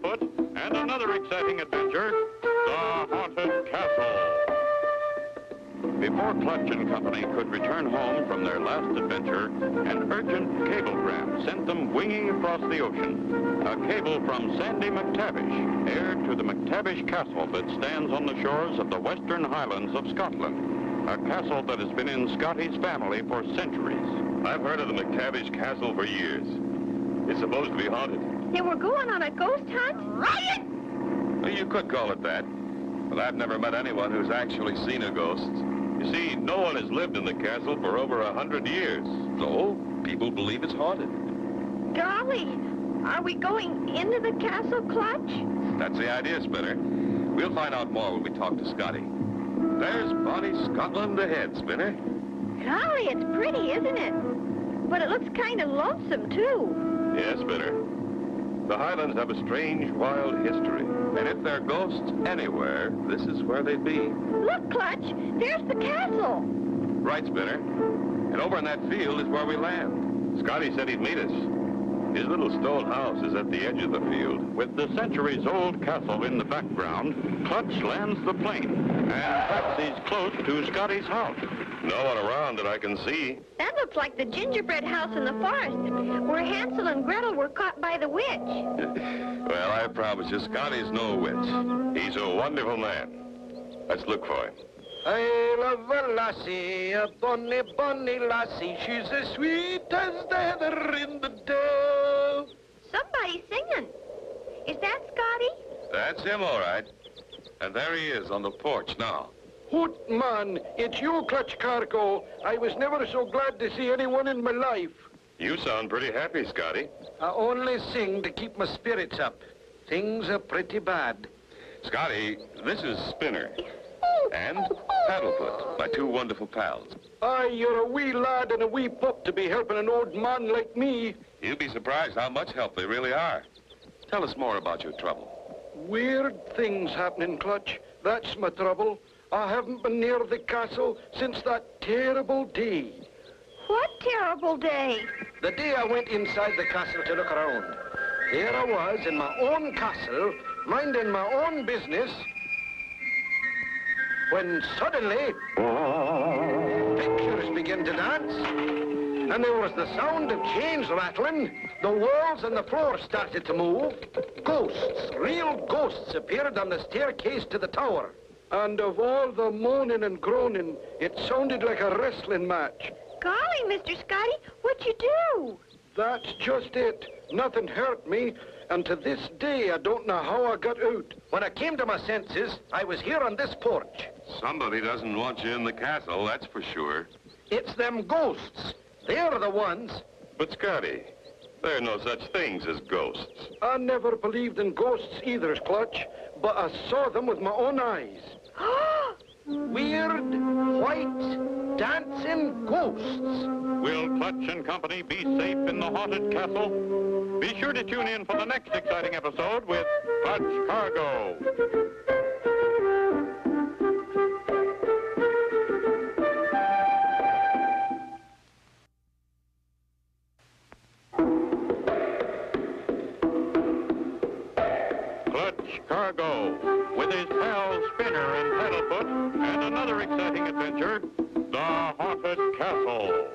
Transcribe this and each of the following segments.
Paddlefoot, and another exciting adventure, The Haunted Castle. Before Clutch and Company could return home from their last adventure, an urgent cablegram sent them winging across the ocean. A cable from Sandy McTavish, heir to the McTavish Castle that stands on the shores of the Western Highlands of Scotland. A castle that has been in Scotty's family for centuries. I've heard of the McTavish Castle for years. It's supposed to be haunted. They were going on a ghost hunt? Riot! Well, you could call it that. But I've never met anyone who's actually seen a ghost. You see, no one has lived in the castle for over 100 years. So, people believe it's haunted. Golly, are we going into the castle, Clutch? That's the idea, Spinner. We'll find out more when we talk to Scotty. There's bonny Scotland ahead, Spinner. Golly, it's pretty, isn't it? But it looks kind of lonesome, too. Yes, Spinner. The Highlands have a strange, wild history. And if there are ghosts anywhere, this is where they'd be. Look, Clutch, there's the castle. Right, Spinner. And over in that field is where we land. Scotty said he'd meet us. His little stone house is at the edge of the field. With the centuries-old castle in the background, Clutch lands the plane and taxis close to Scotty's house. No one around that I can see. That looks like the gingerbread house in the forest, where Hansel and Gretel were caught by the witch. Well, I promise you, Scotty's no witch. He's a wonderful man. Let's look for him. I love a lassie, a bonny, bonny lassie. She's as sweet as the heather in the dale. Somebody's singing. Is that Scotty? That's him, all right. And there he is on the porch now. Hoot, man, it's you, Clutch Cargo. I was never so glad to see anyone in my life. You sound pretty happy, Scotty. I only sing to keep my spirits up. Things are pretty bad. Scotty, this is Spinner. And Paddlefoot, my two wonderful pals. Aye, you're a wee lad and a wee pup to be helping an old man like me. You'd be surprised how much help they really are. Tell us more about your trouble. Weird things happening, Clutch. That's my trouble. I haven't been near the castle since that terrible day. What terrible day? The day I went inside the castle to look around. There I was in my own castle, minding my own business, when suddenly, pictures began to dance, and there was the sound of chains rattling, the walls and the floor started to move. Ghosts, real ghosts, appeared on the staircase to the tower. And of all the moaning and groaning, it sounded like a wrestling match. Golly, Mr. Scotty, what'd you do? That's just it. Nothing hurt me, and to this day, I don't know how I got out. When I came to my senses, I was here on this porch. Somebody doesn't want you in the castle, that's for sure. It's them ghosts. They're the ones. But, Scotty, there are no such things as ghosts. I never believed in ghosts either, Clutch, but I saw them with my own eyes. Weird, white, dancing ghosts. Will Clutch and Company be safe in the haunted castle? Be sure to tune in for the next exciting episode with Clutch Cargo. Clutch Cargo, with his pals Spinner and Paddlefoot, and another exciting adventure, The Haunted Castle.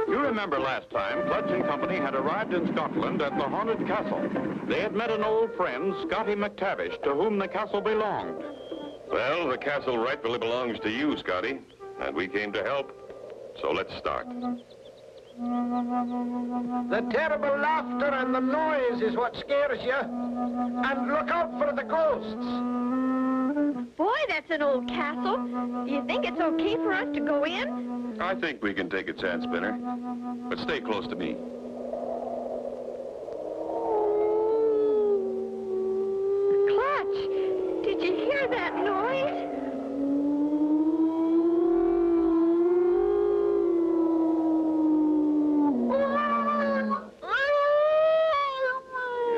You remember last time, Clutch and Company had arrived in Scotland at the Haunted Castle. They had met an old friend, Scotty McTavish, to whom the castle belonged. Well, the castle rightfully belongs to you, Scotty, and we came to help. So let's start. The terrible laughter and the noise is what scares you. And look out for the ghosts. Boy, that's an old castle. Do you think it's okay for us to go in? I think we can take a chance, Spinner. But stay close to me. Clutch, did you hear that noise?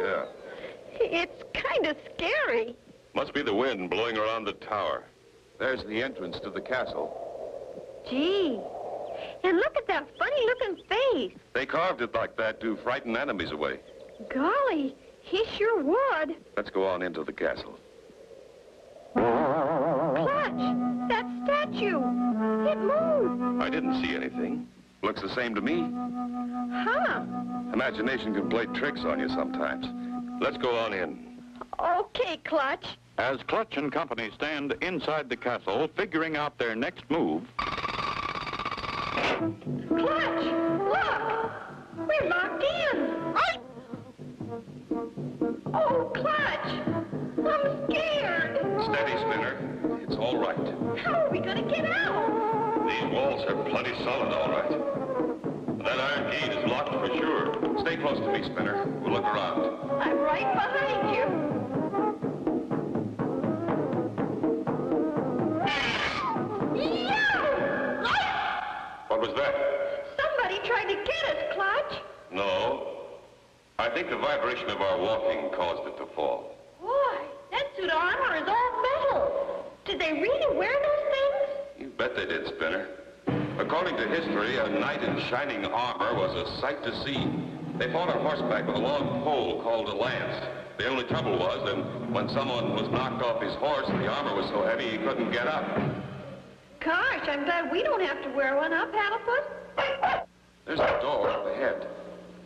Yeah. It's kind of scary. Must be the wind blowing around the tower. There's the entrance to the castle. Gee, and look at that funny-looking face. They carved it like that to frighten enemies away. Golly, He sure would. Let's go on into the castle. Clutch, that statue. It moved. I didn't see anything. Looks the same to me. Huh. Imagination can play tricks on you sometimes. Let's go on in. Okay, Clutch. As Clutch and company stand inside the castle, figuring out their next move, Clutch, look. We're locked in. Oh, Clutch. I'm scared. Steady, Spinner. It's all right. How are we going to get out? These walls are plenty solid, all right. That iron gate is locked for sure. Stay close to me, Spinner. We'll look around. I'm right behind you. Yeah! What was that? Somebody tried to get us, Clutch. No. I think the vibration of our walking caused it to fall. Boy, that suit of armor is all metal. Did they really wear those things? You bet they did, Spinner. According to history, a knight in shining armor was a sight to see. They fought on horseback with a long pole called a lance. The only trouble was that when someone was knocked off his horse, the armor was so heavy he couldn't get up. Gosh, I'm glad we don't have to wear one up, Paddlefoot. There's a door up ahead.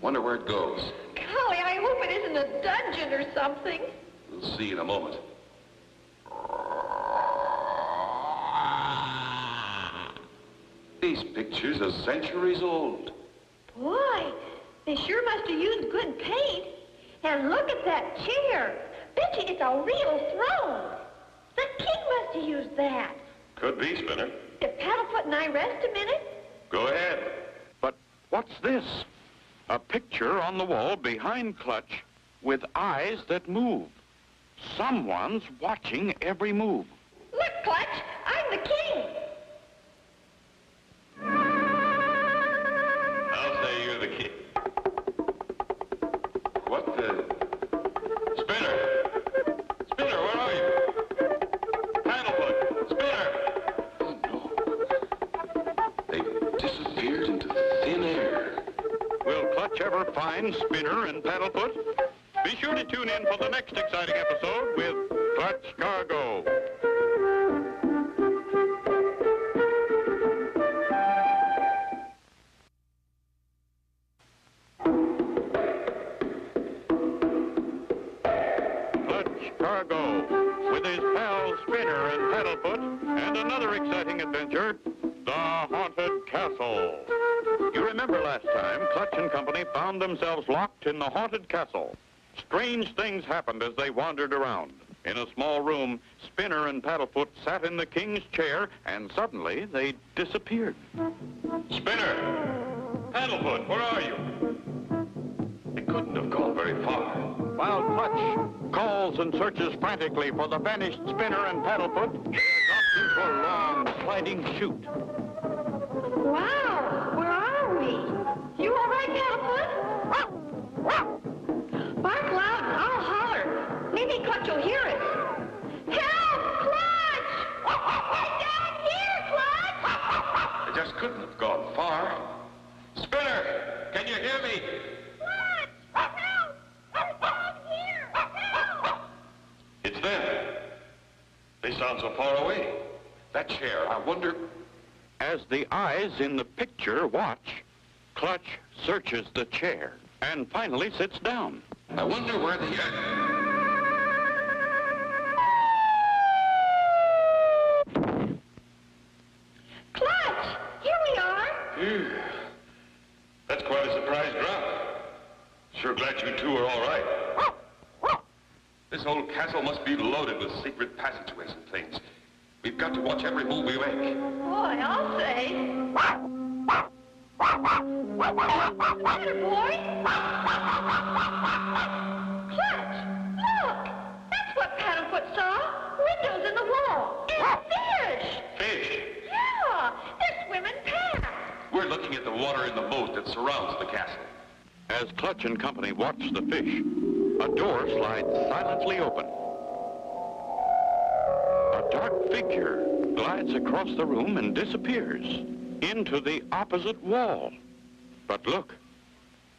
Wonder where it goes. Golly, I hope it isn't a dungeon or something. We'll see in a moment. These pictures are centuries old. Boy, they sure must have used good paint. And look at that chair. Bet you it's a real throne. The king must have used that. Could be, Spinner. If Paddlefoot and I rest a minute? Go ahead. but what's this? A picture on the wall behind Clutch with eyes that move. Someone's watching every move. Look, Clutch, I'm the king. I'll say you're the king. What the... Spinner! Spinner, where are you? Paddlefoot! Spinner! Oh, no. They've disappeared into thin air. Will Clutch ever find Spinner and Paddlefoot? Be sure to tune in for the next exciting episode with Clutch Cargo. Clutch Cargo, with his pals Spinner and Paddlefoot, and another exciting adventure, the Haunted Castle. You remember last time, Clutch and company found themselves locked in the haunted castle. Strange things happened as they wandered around. In a small room, Spinner and Paddlefoot sat in the king's chair, and suddenly they disappeared. Spinner! Paddlefoot, where are you? They couldn't have gone very far. While Clutch calls and searches frantically for the vanished Spinner and Paddlefoot, they are dropped into a long, sliding chute. Wow, where are we? You all right, Paddlefoot? Bark loud and I'll holler. Maybe Clutch will hear us. Help, Clutch! We're down here, Clutch! They just couldn't have gone far. Spinner, can you hear me? Clutch! Help! I'm down here! Help! It's them. They sound so far away. That chair, I wonder... As the eyes in the picture watch, Clutch searches the chair and finally sits down. I wonder where the... Clutch! Here we are! Phew. That's quite a surprise drop. Sure glad you two are all right. This old castle must be loaded with secret passageways and things. We've got to watch every move we make. Boy, I'll say. Better, boy. Clutch, look. That's what Paddlefoot saw. Windows in the wall. And fish. Fish? Yeah, they're swimming past. We're looking at the water in the moat that surrounds the castle. As Clutch and company watch the fish, a door slides silently open. A dark figure glides across the room and disappears into the opposite wall. But look,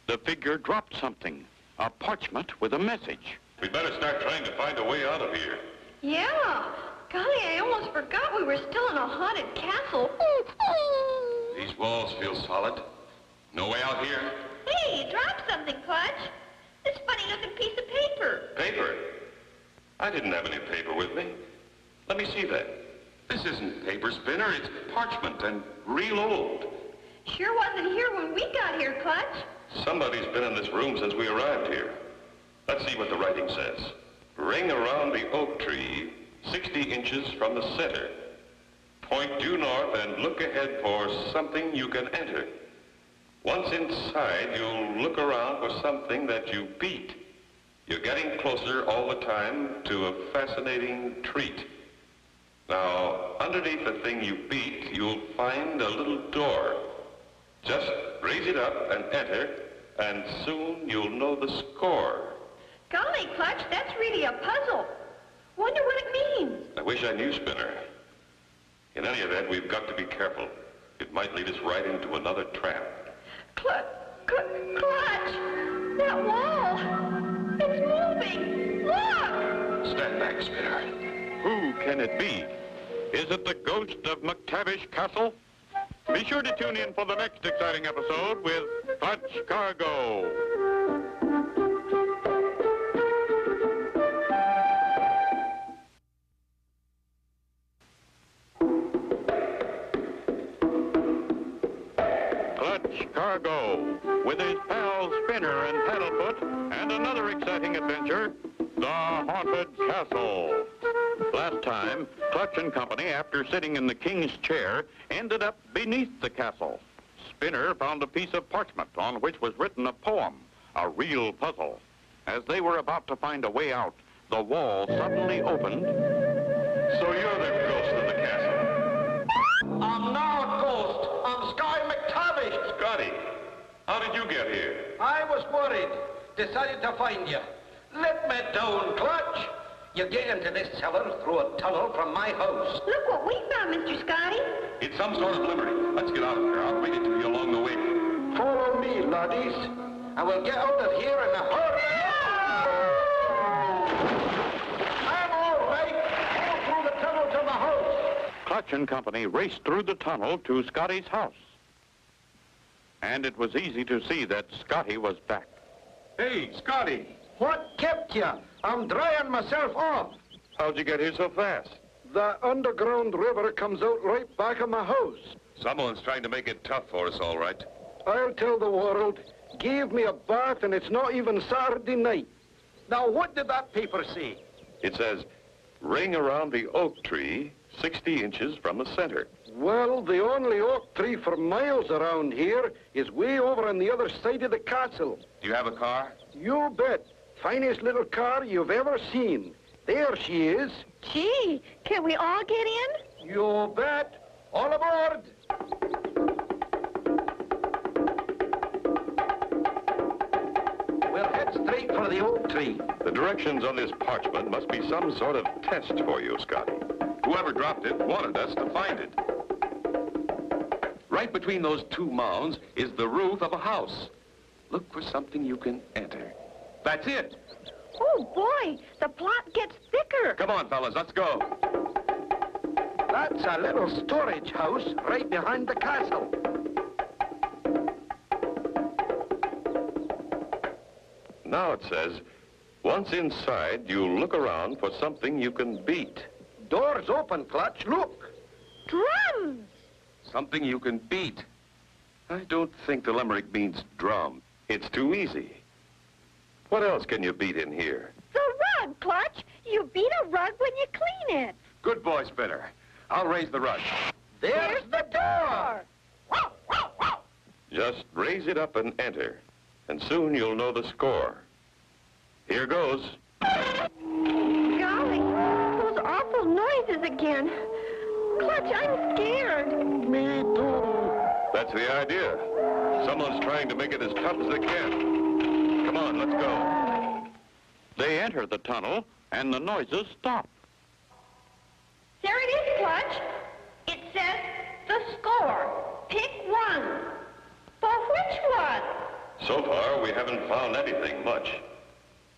the figure dropped something A parchment with a message. We'd better start trying to find a way out of here. Yeah. Golly, I almost forgot we were still in a haunted castle. These walls feel solid. No way out here? Hey, drop something, Clutch. This funny-looking piece of paper. Paper? I didn't have any paper with me. Let me see that. This isn't paper, Spinner. It's parchment and real old. Sure wasn't here when we got here, Clutch. Somebody's been in this room since we arrived here. Let's see what the writing says. Ring around the oak tree 60 inches from the center. Point due north and look ahead for something you can enter. Once inside, you'll look around for something that you beat. You're getting closer all the time to a fascinating treat. Now, underneath the thing you beat, you'll find a little door. Just raise it up and enter, and soon you'll know the score. Golly, Clutch, that's really a puzzle. Wonder what it means. I wish I knew, Spinner. In any event, we've got to be careful. It might lead us right into another trap. Clutch, that wall, it's moving. Look! Stand back, Spinner. Who can it be? Is it the ghost of McTavish Castle? Be sure to tune in for the next exciting episode with Clutch Cargo. Clutch Cargo, with his pals Spinner and Paddlefoot, and another exciting adventure, the Haunted Castle. Last time, Clutch and company, after sitting in the king's chair, ended up beneath the castle. Spinner found a piece of parchment on which was written a poem, a real puzzle. As they were about to find a way out, the wall suddenly opened. So you're the ghost of the castle. I'm not a ghost. I'm Sky McTavish. Scotty, how did you get here? I was worried. Decided to find you. Let me down, Clutch. You get into this cellar through a tunnel from my house. Look what we found, Mr. Scotty. It's some sort of limerick. Let's get out of here. I'll read it to you along the way. Follow me, laddies, and we'll get out of here in a hurry. I'm all right. Go through the tunnel to my house. Clutch and company raced through the tunnel to Scotty's house. And it was easy to see that Scotty was back. Hey, Scotty. What kept you? I'm drying myself off. How'd you get here so fast? The underground river comes out right back of my house. Someone's trying to make it tough for us, all right. I'll tell the world. Gave me a bath and it's not even Saturday night. Now, what did that paper say? It says, ring around the oak tree 60 inches from the center. Well, the only oak tree for miles around here is way over on the other side of the castle. Do you have a car? You bet. Finest little car you've ever seen. There she is. Gee, can we all get in? You bet. All aboard. We'll head straight for the oak tree. The directions on this parchment must be some sort of test for you, Scotty. Whoever dropped it wanted us to find it. Right between those two mounds is the roof of a house. Look for something you can enter. That's it. Oh, boy, the plot gets thicker. Come on, fellas, let's go. That's a little storage house right behind the castle. Now it says, once inside, you look around for something you can beat. Door's open, Clutch. Look. Drums! Something you can beat. I don't think the limerick means drum. It's too easy. What else can you beat in here? The rug, Clutch. You beat a rug when you clean it. Good boy, Spinner. I'll raise the rug. There's the door. Just raise it up and enter, and soon you'll know the score. Here goes. Golly, those awful noises again. Clutch, I'm scared. Me too. That's the idea. Someone's trying to make it as tough as they can. Come on, let's go. They enter the tunnel, and the noises stop. There it is, Clutch. It says the score. Pick one. But which one? So far, we haven't found anything much.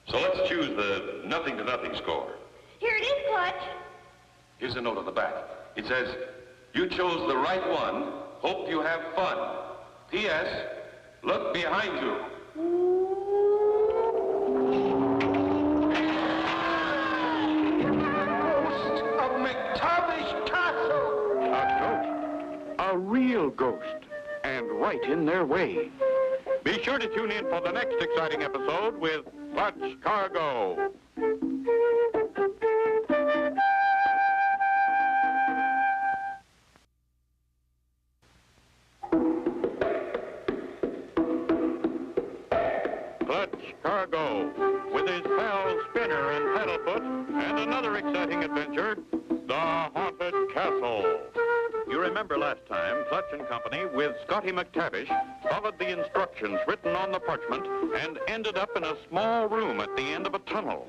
So let's choose the nothing to nothing score. Here it is, Clutch. Here's a note on the back. It says, you chose the right one. Hope you have fun. P.S. Look behind you. Ghost of McTavish Castle. A ghost. A real ghost. And right in their way. Be sure to tune in for the next exciting episode with Clutch Cargo. Clutch Cargo, with his pals Spinner and Paddlefoot, and another exciting adventure, the Haunted Castle. You remember last time, Clutch and Company, with Scotty McTavish, followed the instructions written on the parchment and ended up in a small room at the end of a tunnel.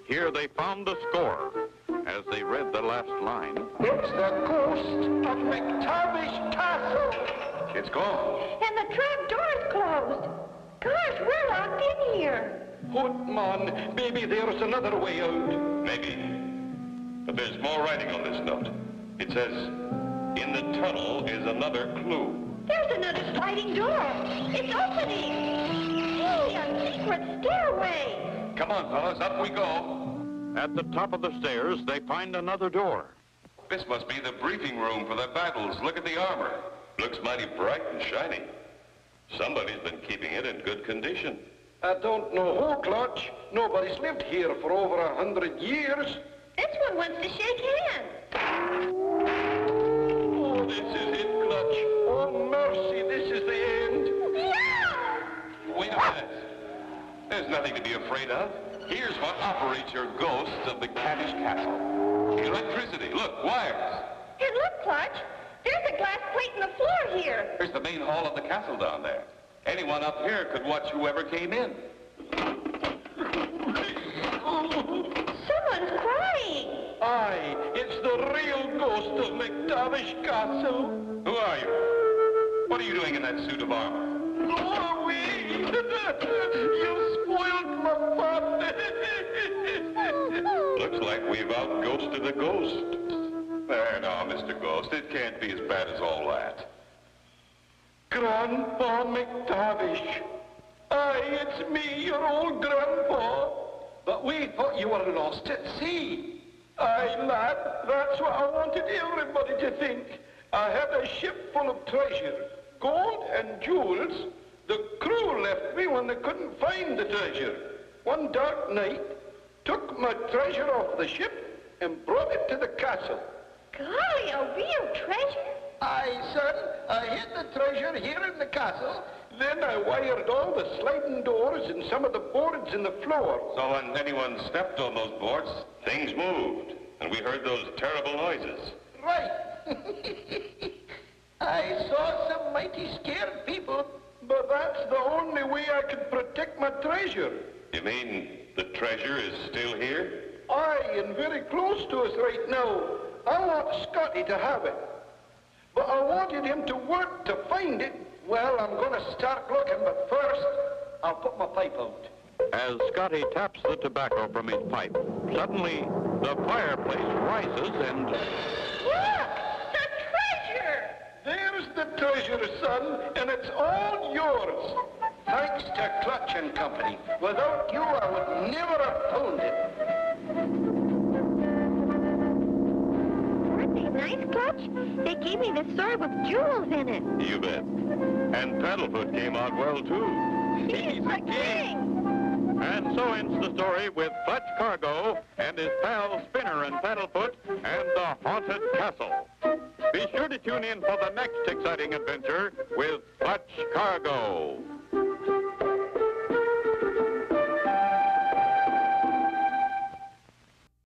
Here they found the score. As they read the last line, It's the ghost of McTavish Castle. It's gone. And the trap door's closed. Gosh, we're locked in here. Hoot, man, maybe there's another way out. Maybe. But there's more writing on this note. It says, in the tunnel is another clue. There's another sliding door. It's opening. Hey, a secret stairway. Come on, fellas, up we go. at the top of the stairs, they find another door. This must be the briefing room for the battles. Look at the armor. Looks mighty bright and shiny. Somebody's been keeping it in good condition. I don't know who, Clutch. Nobody's lived here for over 100 years. This one wants to shake hands. Oh, this is it, Clutch. Oh, mercy, this is the end. Yeah! Wait a minute. There's nothing to be afraid of. Here's what operates your ghosts of the Caddish Castle. Electricity. Look, wires. Here, look, Clutch. There's a glass plate in the floor here. There's the main hall of the castle down there. Anyone up here could watch whoever came in. Someone's crying. Aye, it's the real ghost of McTavish Castle. Who are you? What are you doing in that suit of armor? Go away! You spoiled my fun! Looks like we've outghosted a ghost. There now, Mr. Ghost. It can't be as bad as all that. Grandpa McTavish. Aye, it's me, your old grandpa. But we thought you were lost at sea. Aye, lad, that's what I wanted everybody to think. I had a ship full of treasure, gold and jewels. The crew left me when they couldn't find the treasure. One dark night, took my treasure off the ship and brought it to the castle. Golly, a real treasure? Aye, son, I hid the treasure here in the castle. Then I wired all the sliding doors and some of the boards in the floor. So when anyone stepped on those boards, things moved, and we heard those terrible noises. Right. I saw some mighty scared people, but that's the only way I could protect my treasure. You mean the treasure is still here? Aye, and very close to us right now. I want Scotty to have it. But I wanted him to work to find it. Well, I'm going to start looking, but first, I'll put my pipe out. As Scotty taps the tobacco from his pipe, suddenly the fireplace rises and... Look! The treasure! There's the treasure, son, and it's all yours. Thanks to Clutch and Company. Without you, I would never have found it. Aren't they nice, Clutch? They gave me this sword with jewels in it. You bet. And Paddlefoot came out well, too. He's the king! And so ends the story with Clutch Cargo and his pals Spinner and Paddlefoot and the Haunted Castle. Be sure to tune in for the next exciting adventure with Clutch Cargo.